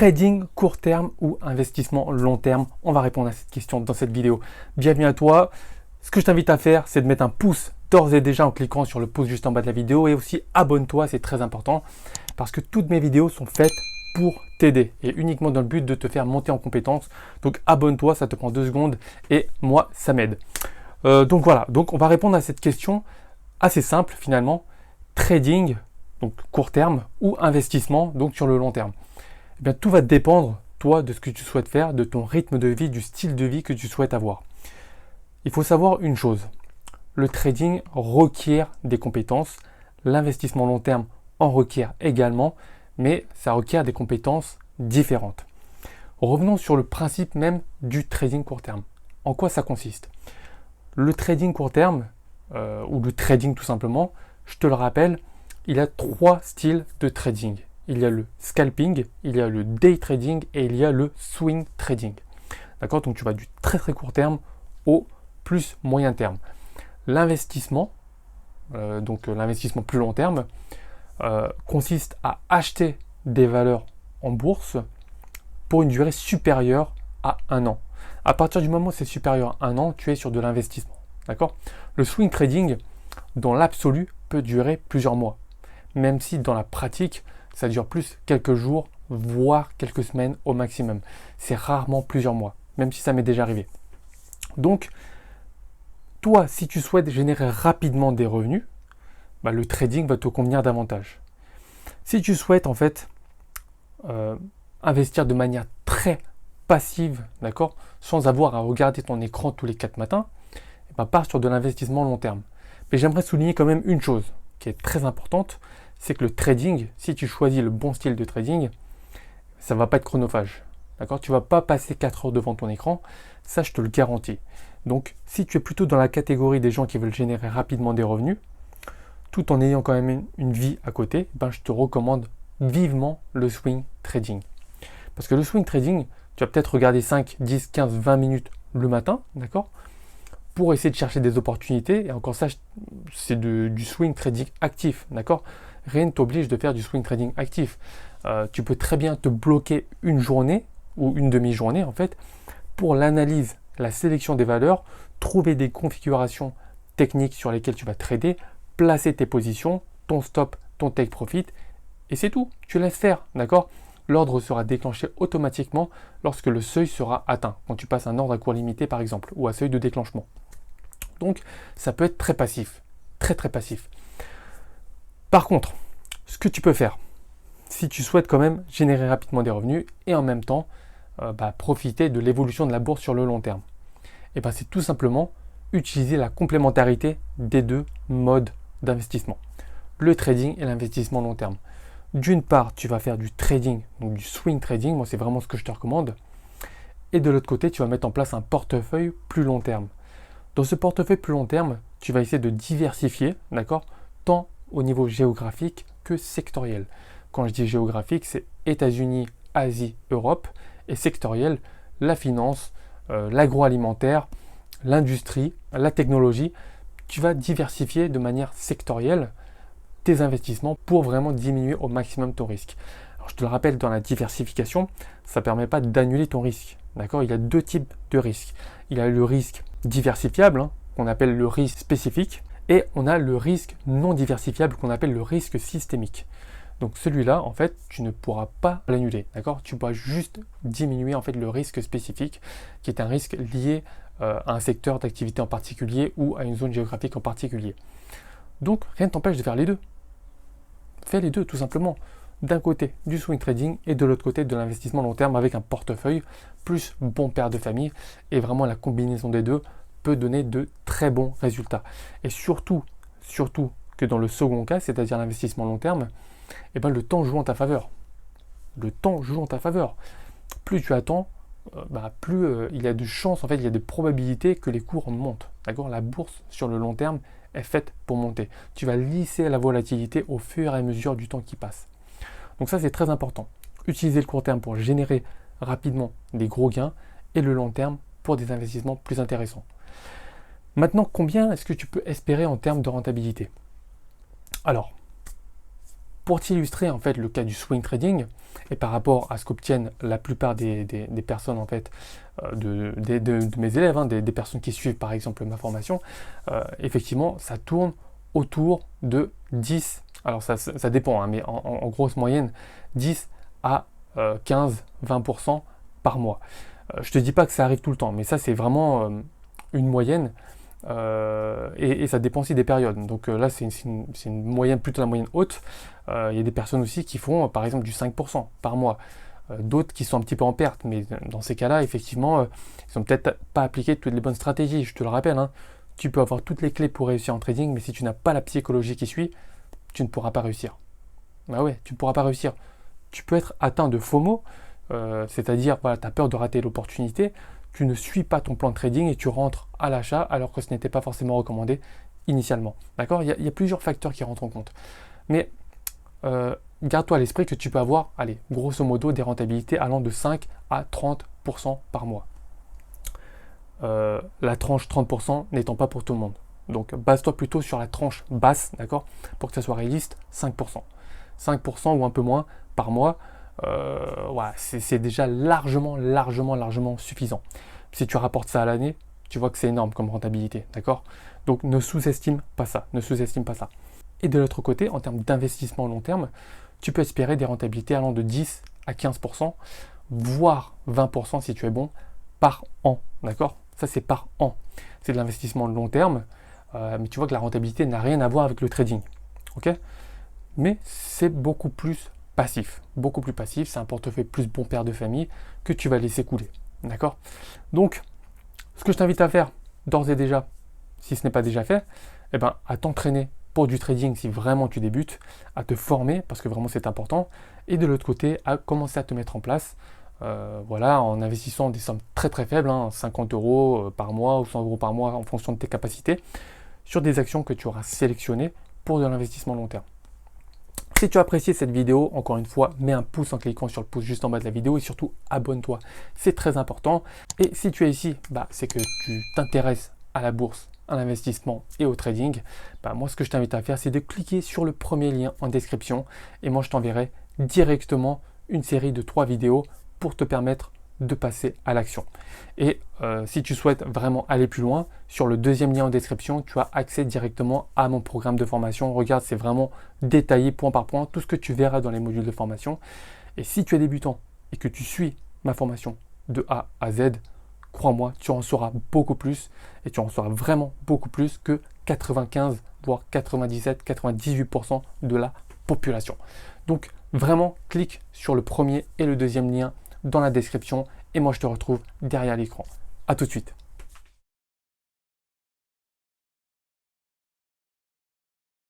Trading court terme ou investissement long terme? On va répondre à cette question dans cette vidéo. Bienvenue à toi. Ce que je t'invite à faire, c'est de mettre un pouce d'ores et déjà en cliquant sur le pouce juste en bas de la vidéo et aussi abonne-toi, c'est très important parce que toutes mes vidéos sont faites pour t'aider et uniquement dans le but de te faire monter en compétences. Donc abonne-toi, ça te prend 2 secondes et moi, ça m'aide. Donc voilà, donc on va répondre à cette question assez simple finalement. Trading, donc court terme ou investissement, donc sur le long terme. Eh bien, tout va dépendre, toi, de ce que tu souhaites faire, de ton rythme de vie, du style de vie que tu souhaites avoir. Il faut savoir une chose, le trading requiert des compétences, l'investissement long terme en requiert également, mais ça requiert des compétences différentes. Revenons sur le principe même du trading court terme. En quoi ça consiste? Le trading court terme, ou le trading tout simplement, je te le rappelle, il y a 3 styles de trading. Il y a le scalping, il y a le day trading et il y a le swing trading. D'accord? Donc tu vas du très très court terme au plus moyen terme. L'investissement, l'investissement plus long terme, consiste à acheter des valeurs en bourse pour une durée supérieure à 1 an. À partir du moment où c'est supérieur à 1 an, tu es sur de l'investissement. D'accord? Le swing trading, dans l'absolu, peut durer plusieurs mois. Même si dans la pratique, ça dure plus quelques jours, voire quelques semaines au maximum. C'est rarement plusieurs mois, même si ça m'est déjà arrivé. Donc, toi, si tu souhaites générer rapidement des revenus, le trading va te convenir davantage. Si tu souhaites en fait investir de manière très passive, d'accord, sans avoir à regarder ton écran tous les 4 matins, pars sur de l'investissement long terme. Mais j'aimerais souligner quand même une chose qui est très importante, c'est que le trading, si tu choisis le bon style de trading, ça ne va pas être chronophage. D'accord? Tu ne vas pas passer 4 heures devant ton écran, ça je te le garantis. Donc si tu es plutôt dans la catégorie des gens qui veulent générer rapidement des revenus, tout en ayant quand même une vie à côté, je te recommande vivement le swing trading. Parce que le swing trading, tu vas peut-être regarder 5, 10, 15, 20 minutes le matin, d'accord, pour essayer de chercher des opportunités. Et encore ça, c'est du swing trading actif, d'accord. Rien ne t'oblige de faire du swing trading actif. Tu peux très bien te bloquer une journée ou une demi-journée en fait pour l'analyse, la sélection des valeurs, trouver des configurations techniques sur lesquelles tu vas trader, placer tes positions, ton stop, ton take profit et c'est tout. Tu laisses faire, d'accord. L'ordre sera déclenché automatiquement lorsque le seuil sera atteint, quand tu passes un ordre à court limité par exemple, ou à seuil de déclenchement. Donc ça peut être très passif, très très passif. Par contre, ce que tu peux faire, si tu souhaites quand même générer rapidement des revenus et en même temps profiter de l'évolution de la bourse sur le long terme, c'est tout simplement utiliser la complémentarité des 2 modes d'investissement, le trading et l'investissement long terme. D'une part, tu vas faire du trading, donc du swing trading, moi c'est vraiment ce que je te recommande. Et de l'autre côté, tu vas mettre en place un portefeuille plus long terme. Dans ce portefeuille plus long terme, tu vas essayer de diversifier, d'accord, tant au niveau géographique que sectoriel. Quand je dis géographique, c'est États-Unis, Asie, Europe, et sectoriel, la finance, l'agroalimentaire, l'industrie, la technologie. Tu vas diversifier de manière sectorielle tes investissements pour vraiment diminuer au maximum ton risque. Alors, je te le rappelle, dans la diversification, ça ne permet pas d'annuler ton risque. D'accord? Il y a 2 types de risques. Il y a le risque diversifiable, qu'on appelle le risque spécifique, et on a le risque non diversifiable qu'on appelle le risque systémique. Donc celui-là, en fait, tu ne pourras pas l'annuler. D'accord? Tu pourras juste diminuer en fait le risque spécifique, qui est un risque lié à un secteur d'activité en particulier ou à une zone géographique en particulier. Donc rien ne t'empêche de faire les 2. Fais les 2 tout simplement. D'un côté du swing trading et de l'autre côté de l'investissement long terme avec un portefeuille plus bon père de famille. Et vraiment la combinaison des 2 peut donner de très bons résultats. Et surtout que dans le second cas, c'est-à-dire l'investissement long terme, le temps joue en ta faveur. Le temps joue en ta faveur. Plus tu attends, plus il y a de chances, en fait, il y a de probabilités que les cours montent. D'accord? La bourse sur le long terme est faite pour monter. Tu vas lisser la volatilité au fur et à mesure du temps qui passe. Donc ça, c'est très important. Utiliser le court terme pour générer rapidement des gros gains et le long terme pour des investissements plus intéressants. Maintenant, combien est-ce que tu peux espérer en termes de rentabilité? Alors, Pour t'illustrer en fait le cas du swing trading et par rapport à ce qu'obtiennent la plupart des personnes en fait de mes élèves, hein, des personnes qui suivent par exemple ma formation, effectivement ça tourne autour de 10, alors ça dépend, hein, mais en grosse moyenne 10 à 15-20% par mois. Je te dis pas que ça arrive tout le temps, mais ça c'est vraiment une moyenne. Et ça dépend aussi des périodes. Donc là, c'est une moyenne, plutôt la moyenne haute. Il y a des personnes aussi qui font, par exemple, du 5% par mois. D'autres qui sont un petit peu en perte. Mais dans ces cas-là, effectivement, ils n'ont peut-être pas appliqué toutes les bonnes stratégies. Je te le rappelle, hein, tu peux avoir toutes les clés pour réussir en trading, mais si tu n'as pas la psychologie qui suit, tu ne pourras pas réussir. Bah ouais, tu ne pourras pas réussir. Tu peux être atteint de FOMO, c'est-à-dire, voilà, tu as peur de rater l'opportunité. Tu ne suis pas ton plan de trading et tu rentres à l'achat alors que ce n'était pas forcément recommandé initialement. D'accord, il y a plusieurs facteurs qui rentrent en compte. Mais garde-toi à l'esprit que tu peux avoir, allez, grosso modo, des rentabilités allant de 5 à 30% par mois. La tranche 30% n'étant pas pour tout le monde. Donc base-toi plutôt sur la tranche basse, d'accord, pour que ça soit réaliste, 5%. 5% ou un peu moins par mois. Voilà, c'est déjà largement suffisant. Si tu rapportes ça à l'année, tu vois que c'est énorme comme rentabilité, d'accord? Donc ne sous-estime pas ça, ne sous-estime pas ça. Et de l'autre côté, en termes d'investissement long terme, tu peux espérer des rentabilités allant de 10 à 15%, voire 20% si tu es bon, par an, d'accord? Ça c'est par an. C'est de l'investissement long terme, mais tu vois que la rentabilité n'a rien à voir avec le trading, ok? Mais c'est beaucoup plus passif, c'est un portefeuille plus bon père de famille que tu vas laisser couler, d'accord? Donc, ce que je t'invite à faire, d'ores et déjà, si ce n'est pas déjà fait, eh ben, à t'entraîner pour du trading si vraiment tu débutes, à te former, parce que vraiment c'est important, et de l'autre côté, à commencer à te mettre en place, voilà, en investissant des sommes très faibles, hein, 50 euros par mois ou 100 euros par mois en fonction de tes capacités, sur des actions que tu auras sélectionnées pour de l'investissement long terme. Si tu as apprécié cette vidéo, encore une fois, mets un pouce en cliquant sur le pouce juste en bas de la vidéo et surtout abonne-toi, c'est très important. Et si tu es ici, c'est que tu t'intéresses à la bourse, à l'investissement et au trading. Moi, ce que je t'invite à faire, c'est de cliquer sur le premier lien en description et moi, je t'enverrai directement une série de 3 vidéos pour te permettre de passer à l'action. Et si tu souhaites vraiment aller plus loin, sur le deuxième lien en description, tu as accès directement à mon programme de formation. Regarde, c'est vraiment détaillé point par point, tout ce que tu verras dans les modules de formation. Et si tu es débutant et que tu suis ma formation de A à Z, crois-moi, tu en sauras beaucoup plus et tu en sauras vraiment beaucoup plus que 95, voire 97, 98% de la population. Donc vraiment, clique sur le premier et le deuxième lien dans la description et moi je te retrouve derrière l'écran. A tout de suite.